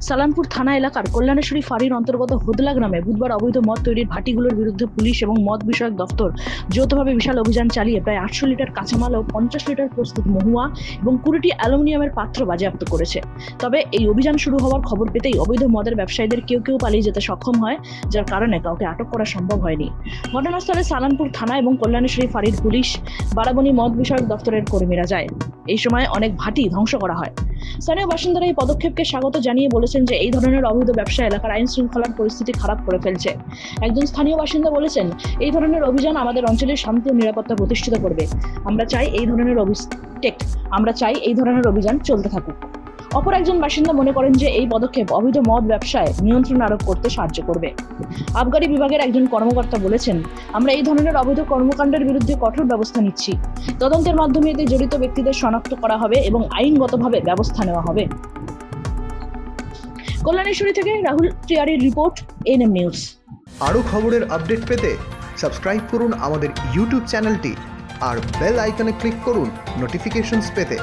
সালানপুর থানা এলাকার কল্যাণেশ্বরী ফাঁড়ির অন্তর্গত হোদলা গ্রামে বুধবার অবৈধ মদ তৈরির ভাটিগুলোর বিরুদ্ধে পুলিশ এবং মদ বিষয়ক দফতর যৌথভাবে বিশাল অভিযান চালিয়ে প্রায় 800 লিটার কাঁচামাল ও 50 লিটার প্রস্তুত মহুয়া এবং 20টি অ্যালুমিনিয়ামের পাত্র বাজেয়াপ্ত করেছে। তবে এই অভিযান শুরু হওয়ার খবর পেতেই অবৈধ মদের ব্যবসায়ীদের কেউ কেউ পালিয়ে যেতে সক্ষম হয়, যার কারণে কাউকে আটক করা সম্ভব হয়নি। ঘটনাস্থলে সালানপুর থানা এবং কল্যাণেশ্বরী ফাঁড়ির পুলিশ, বারাবণী মদ বিষয়ক দফতরের কর্মীরা যায়। এই সময় অনেক ভাটি ধ্বংস করা হয়। স্থানীয় বাসিন্দারা এই পদক্ষেপকে স্বাগত জানিয়ে বলেছেন যে এই ধরনের অবৈধ ব্যবসা এলাকার আইন শৃঙ্খলার পরিস্থিতি খারাপ করে ফেলছে। একজন স্থানীয় বাসিন্দা বলেছেন, এই ধরনের অভিযান আমাদের অঞ্চলের শান্তি ও নিরাপত্তা প্রতিষ্ঠিত করবে। আমরা চাই এই ধরনের অভিযান চলতে থাকুক। অপর একজন বাসিন্দা মনে করেন যে এই পদক্ষেপ অবৈধ মদ ব্যবসায় নিয়ন্ত্রণ আরোপ করতে সাহায্য করবে। আবগারি বিভাগের একজন কর্মকর্তা বলেছেন, আমরা এই ধরনের অবৈধ কর্মকাণ্ডের বিরুদ্ধে কঠোর ব্যবস্থা নিচ্ছি। তদন্তের মাধ্যমে এতে জড়িত ব্যক্তিদের শনাক্ত করা হবে এবং আইনগতভাবে ব্যবস্থা নেওয়া হবে। কল্যাণেশ্বরী থেকে রাহুল ত্রিয়ারির রিপোর্ট, এনএম নিউজ। আরও খবরের আপডেট পেতে সাবস্ক্রাইব করুন আমাদের ইউটিউব চ্যানেলটি আর বেল আইকনে ক্লিক করুন নোটিফিকেশনস পেতে।